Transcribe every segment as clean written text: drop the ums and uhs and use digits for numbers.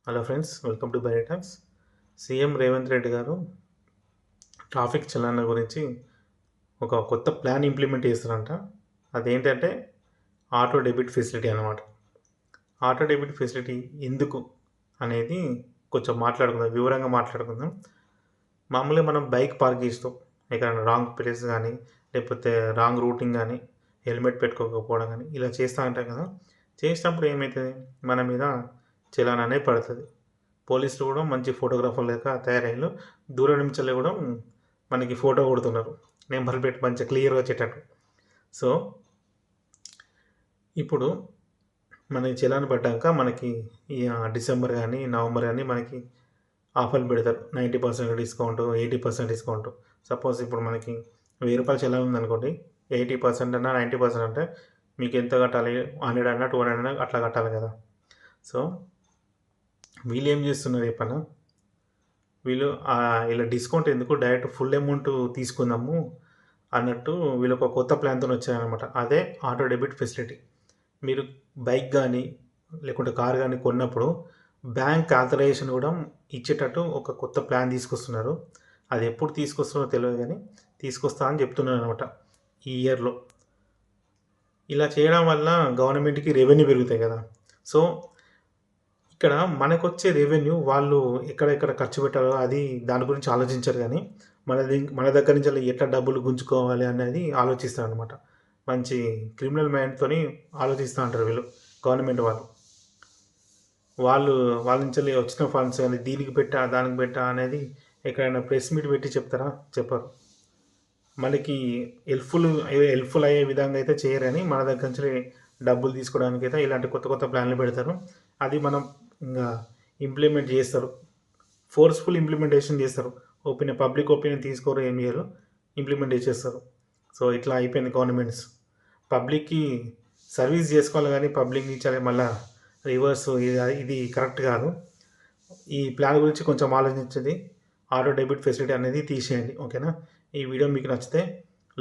Hello friends, welcome to buy talks. CM Revanth Reddy గారు traffic చలన గురించి ఒక కొత్త ప్లాన్ ఇంప్లిమెంట్ చేస్తారంట. అదేంటంటే ఆటో డెబిట్ ఫెసిలిటీ అనమాట. ఆటో డెబిట్ ఫెసిలిటీ ఎందుకు అనేది కొంచెం మాట్లాడుకుందాం, వివరంగా మాట్లాడుకుందాం. మామూలుగా మనం బైక్ పార్క్ చేస్తాం ఎక్కడైనా రాంగ్ ప్లేస్ కానీ, లేకపోతే రాంగ్ రూటింగ్ కానీ, హెల్మెట్ పెట్టుకోకపోవడం కానీ ఇలా చేస్తూ ఉంటాం కదా. చేసినప్పుడు ఏమవుతుంది, మన మీద చలాన్ అనేది పడుతుంది. పోలీసులు కూడా మంచి ఫోటోగ్రాఫర్ లేక తయారయ్యారు. దూరం నుంచి కూడా మనకి ఫోటో కొడుతున్నారు, నెంబర్ పెట్టి మంచిగా క్లియర్గా వచ్చేటట్టు. సో ఇప్పుడు మనకి చలాన్ పడ్డాక మనకి ఈ డిసెంబర్ కానీ నవంబర్ కానీ మనకి ఆఫర్లు పెడతారు. 90% డిస్కౌంట్, 80% డిస్కౌంట్. సపోజ్ ఇప్పుడు మనకి 1000 రూపాయలు చలాన్ ఉందనుకోండి, 80% అన్నా 90% అంటే మీకు ఎంత కట్టాలి, 100 అన్నా 200 అన్నా అట్లా కట్టాలి కదా. సో వీళ్ళు ఏం చేస్తున్నారు చెప్పనా, వీళ్ళు ఇలా డిస్కౌంట్ ఎందుకు, డైరెక్ట్ ఫుల్ అమౌంట్ తీసుకుందాము అన్నట్టు వీళ్ళు ఒక కొత్త ప్లాన్తో వచ్చారనమాట. అదే ఆటో డెబిట్ ఫెసిలిటీ. మీరు బైక్ కానీ లేకుంటే కార్ కానీ కొన్నప్పుడు బ్యాంక్ ఆథరైజేషన్ కూడా ఇచ్చేటట్టు ఒక కొత్త ప్లాన్ తీసుకొస్తున్నారు. అది ఎప్పుడు తీసుకొస్తున్నారో తెలియదు కానీ తీసుకొస్తా అని చెప్తున్నారు అనమాట ఈ ఇయర్లో. ఇలా చేయడం వల్ల గవర్నమెంట్కి రెవెన్యూ పెరుగుతాయి కదా. సో ఇక్కడ మనకొచ్చే రెవెన్యూ వాళ్ళు ఎక్కడెక్కడ ఖర్చు పెట్టాలో అది దాని గురించి ఆలోచించరు కానీ మన దగ్గర నుంచి ఎట్లా డబ్బులు గుంజుకోవాలి అనేది ఆలోచిస్తారనమాట. మంచి క్రిమినల్ మైండ్తోని ఆలోచిస్తూ ఉంటారు వీళ్ళు, గవర్నమెంట్ వాళ్ళు. వాళ్ళ నుంచి వచ్చిన ఫండ్స్ కానీ దీనికి పెట్టా దానికి పెట్టా అనేది ఎక్కడైనా ప్రెస్ మీట్ పెట్టి చెప్తారా? చెప్పరు. మనకి హెల్ప్ఫుల్ అయ్యే విధంగా అయితే చేయరు కానీ మన దగ్గర నుంచి డబ్బులు తీసుకోవడానికి అయితే ఇలాంటి కొత్త కొత్త ప్లాన్లు పెడతారు. అది మనం ఇంకా ఇంప్లిమెంట్ చేస్తారు, ఫోర్స్ఫుల్ ఇంప్లిమెంటేషన్ చేస్తారు. పబ్లిక్ ఒపీనియన్ తీసుకోరు, ఏం చేయరు, ఇంప్లిమెంట్ చేసేస్తారు. సో ఇట్లా అయిపోయింది గవర్నమెంట్స్. పబ్లిక్కి సర్వీస్ చేసుకోవాలి కానీ పబ్లిక్ నుంచి మళ్ళీ రివర్స్, ఇది కరెక్ట్ కాదు. ఈ ప్లాన్ గురించి కొంచెం ఆలోచించండి. ఆటో డెబిట్ ఫెసిలిటీ అనేది తీసేయండి, ఓకేనా. ఈ వీడియో మీకు నచ్చితే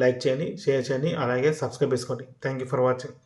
లైక్ చేయండి, షేర్ చేయండి, అలాగే సబ్స్క్రైబ్ చేసుకోండి. Thank you for watching.